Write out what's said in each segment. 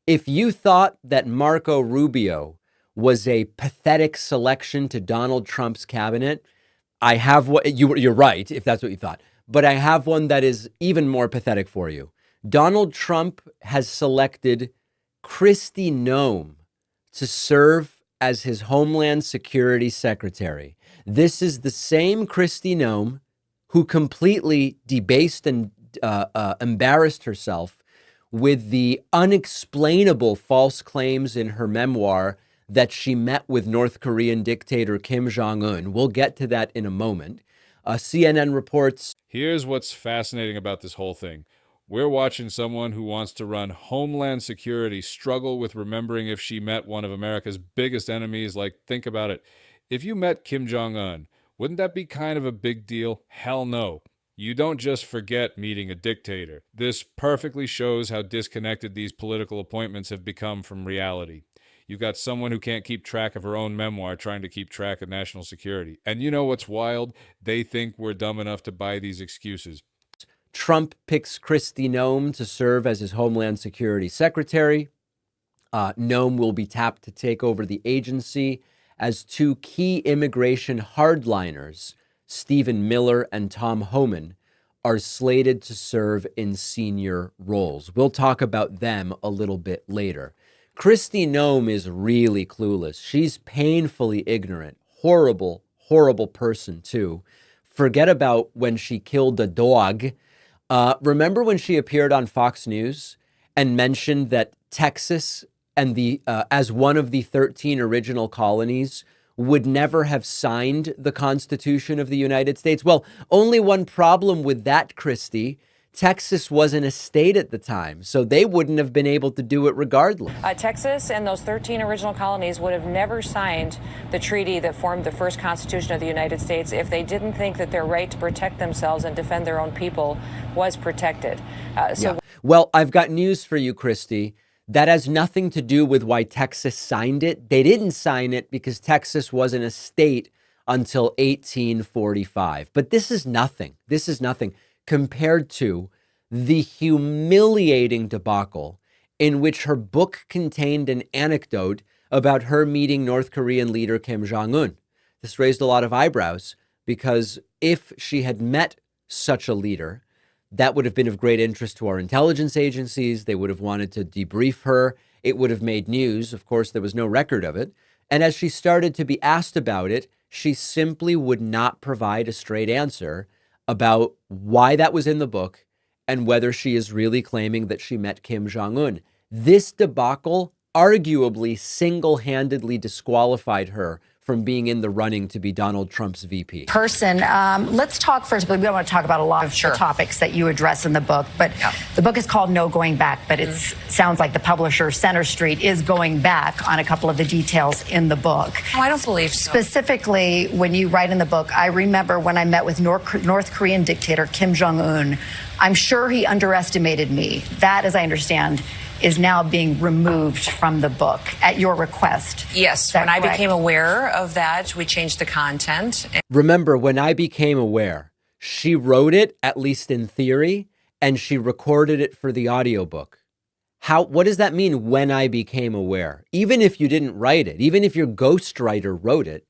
If you thought that Marco Rubio was a pathetic selection to Donald Trump's cabinet, I have what you're right, if that's what you thought. But I have one that is even more pathetic for you. Donald Trump has selected Kristi Noem to serve as his Homeland Security Secretary. This is the same Kristi Noem who completely debased and embarrassed herself with the unexplainable false claims in her memoir that she met with North Korean dictator Kim Jong-un. We'll get to that in a moment. CNN reports. Here's what's fascinating about this whole thing. We're watching someone who wants to run Homeland Security struggle with remembering if she met one of America's biggest enemies. Like, think about it. If you met Kim Jong-un, wouldn't that be kind of a big deal? Hell no. You don't just forget meeting a dictator. This perfectly shows how disconnected these political appointments have become from reality. You've got someone who can't keep track of her own memoir trying to keep track of national security. And you know what's wild? They think we're dumb enough to buy these excuses. Trump picks Kristi Noem to serve as his Homeland Security Secretary. Noem will be tapped to take over the agency as two key immigration hardliners, Stephen Miller and Tom Homan, are slated to serve in senior roles. We'll talk about them a little bit later. Kristi Noem is really clueless. She's painfully ignorant. Horrible, horrible person, too. Forget about when she killed a dog. Remember when she appeared on Fox News and mentioned that Texas and as one of the 13 original colonies would never have signed the Constitution of the United States? Well, only one problem with that, Kristi. Texas wasn't a state at the time, so they wouldn't have been able to do it regardless. Texas and those 13 original colonies would have never signed the treaty that formed the first Constitution of the United States if they didn't think that their right to protect themselves and defend their own people was protected. Well, I've got news for you, Kristi. That has nothing to do with why Texas signed it. They didn't sign it because Texas wasn't a state until 1845. But this is nothing. This is nothing compared to the humiliating debacle in which her book contained an anecdote about her meeting North Korean leader Kim Jong-un. This raised a lot of eyebrows because if she had met such a leader, that would have been of great interest to our intelligence agencies. They would have wanted to debrief her. It would have made news. Of course, there was no record of it. And as she started to be asked about it, she simply would not provide a straight answer about why that was in the book and whether she is really claiming that she met Kim Jong-un. This debacle arguably single-handedly disqualified her from being in the running to be Donald Trump's VP. Let's talk first, but we don't want to talk about a lot of the topics that you address in the book. But the book is called No Going Back, but it sounds like the publisher, Center Street, is going back on a couple of the details in the book. Oh, I don't believe so. Specifically, when you write in the book, I remember when I met with North Korean dictator Kim Jong-un, I'm sure he underestimated me. That, as I understand, is now being removed from the book at your request. Yes, when I became aware of that, we changed the content. Remember, when I became aware, she wrote it, at least in theory, and she recorded it for the audiobook. What does that mean, when I became aware? Even if you didn't write it, even if your ghostwriter wrote it,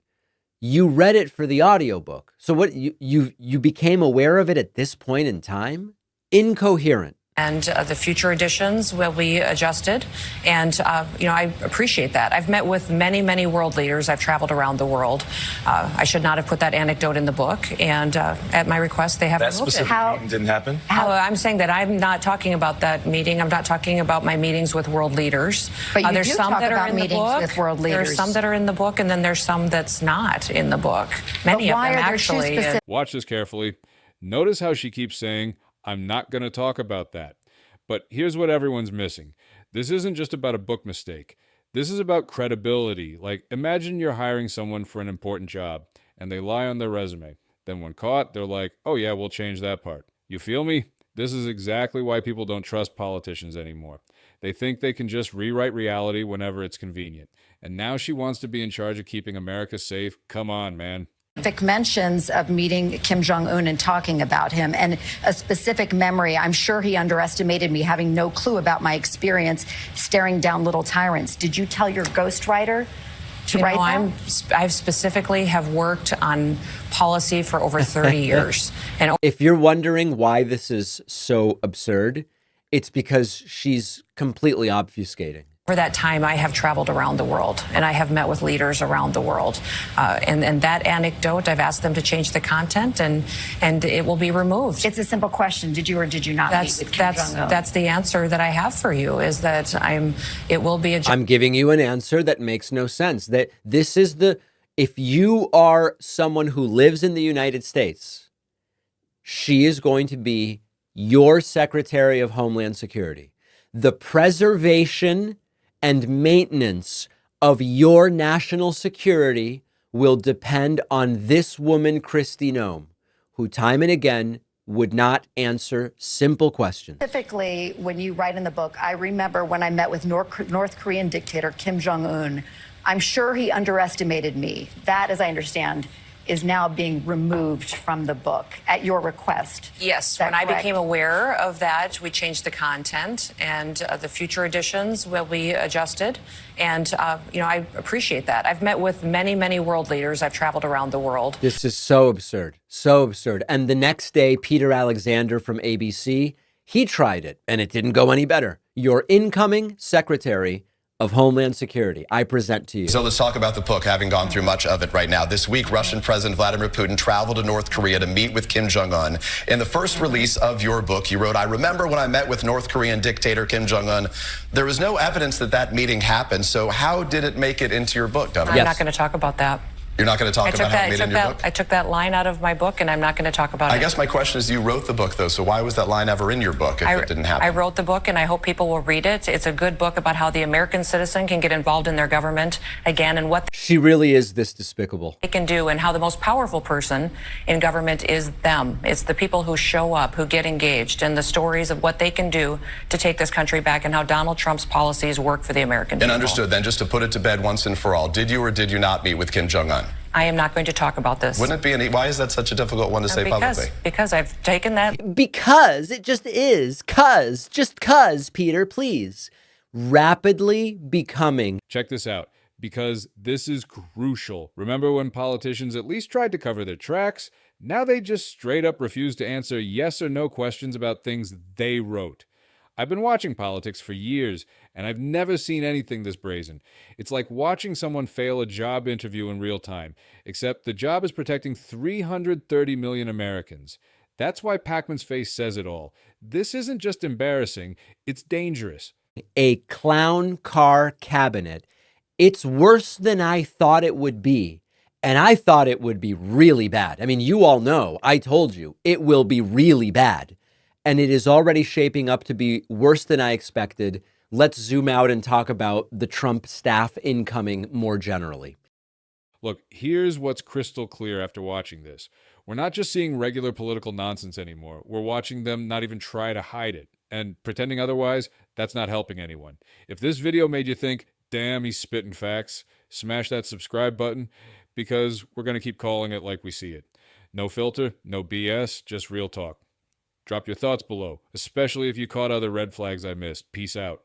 you read it for the audiobook. So what, you became aware of it at this point in time? Incoherent. And the future editions will be adjusted. And, I appreciate that. I've met with many, many world leaders. I've traveled around the world. I should not have put that anecdote in the book. And at my request, they have that removed it. specific meeting didn't happen? I'm saying that I'm not talking about that meeting. I'm not talking about my meetings with world leaders. But you there's do some talk that are about in the meetings book. with world leaders. There's some that are in the book, and then there's some that's not in the book. Many of them, actually. Watch this carefully. Notice how she keeps saying, I'm not going to talk about that. But here's what everyone's missing. This isn't just about a book mistake. This is about credibility. Like, imagine you're hiring someone for an important job, and they lie on their resume. Then when caught, they're like, oh yeah, we'll change that part. You feel me? This is exactly why people don't trust politicians anymore. They think they can just rewrite reality whenever it's convenient. And now she wants to be in charge of keeping America safe. Come on, man. specific mentions of meeting Kim Jong-un and talking about him, and a specific memory. I'm sure he underestimated me, having no clue about my experience staring down little tyrants. Did you tell your ghostwriter to write that? I specifically have worked on policy for over 30 years. And If you're wondering why this is so absurd, it's because she's completely obfuscating. over that time, I have traveled around the world, and I have met with leaders around the world. And that anecdote, I've asked them to change the content, and it will be removed. It's a simple question. Did you or did you not meet with Kim Jong-un? That's the answer that I have for you, is that it will be a... I'm giving you an answer that makes no sense. That this is if you are someone who lives in the United States, she is going to be your Secretary of Homeland Security. The preservation and maintenance of your national security will depend on this woman, Kristi Noem, who time and again would not answer simple questions. Specifically, when you write in the book, I remember when I met with North Korean dictator Kim Jong-un. I'm sure he underestimated me. That, as I understand, is now being removed from the book at your request. Yes, when I became aware of that, we changed the content, and the future editions will be adjusted. And, I appreciate that. I've met with many, many world leaders. I've traveled around the world. This is so absurd, so absurd. And the next day, Peter Alexander from ABC, he tried it, and it didn't go any better. Your incoming Secretary of Homeland Security, I present to you. So let's talk about the book, having gone through much of it right now. This week, Russian President Vladimir Putin traveled to North Korea to meet with Kim Jong-un. In the first release of your book, you wrote, I remember when I met with North Korean dictator Kim Jong-un. There was no evidence that that meeting happened. So how did it make it into your book, Governor? I'm not going to talk about that. You're not going to talk about how it made it in your book? I took that line out of my book, and I'm not going to talk about it. I guess my question is, you wrote the book, though, so why was that line ever in your book if it didn't happen? I wrote the book, and I hope people will read it. It's a good book about how the American citizen can get involved in their government again, and what She really is this despicable. they can do, and how the most powerful person in government is them. It's the people who show up, who get engaged, and the stories of what they can do to take this country back, and how Donald Trump's policies work for the American people. And understood, then, just to put it to bed once and for all, did you or did you not meet with Kim Jong-un? I am not going to talk about this. Wouldn't it be why is that such a difficult one to say publicly? Because I've taken that. Because it just is. Just cuz, Peter, please. Rapidly becoming. Check this out, because this is crucial. Remember when politicians at least tried to cover their tracks? Now they just straight up refuse to answer yes or no questions about things they wrote. I've been watching politics for years, and I've never seen anything this brazen. It's like watching someone fail a job interview in real time, except the job is protecting 330 million Americans. That's why Pakman's face says it all. This isn't just embarrassing, it's dangerous. A clown car cabinet. It's worse than I thought it would be. And I thought it would be really bad. I mean, you all know, I told you, it will be really bad. And it is already shaping up to be worse than I expected. Let's zoom out and talk about the Trump staff incoming more generally. Look, here's what's crystal clear after watching this. We're not just seeing regular political nonsense anymore. We're watching them not even try to hide it. And pretending otherwise, that's not helping anyone. If this video made you think, damn, he's spitting facts, smash that subscribe button, because we're going to keep calling it like we see it. No filter, no BS, just real talk. Drop your thoughts below, especially if you caught other red flags I missed. Peace out.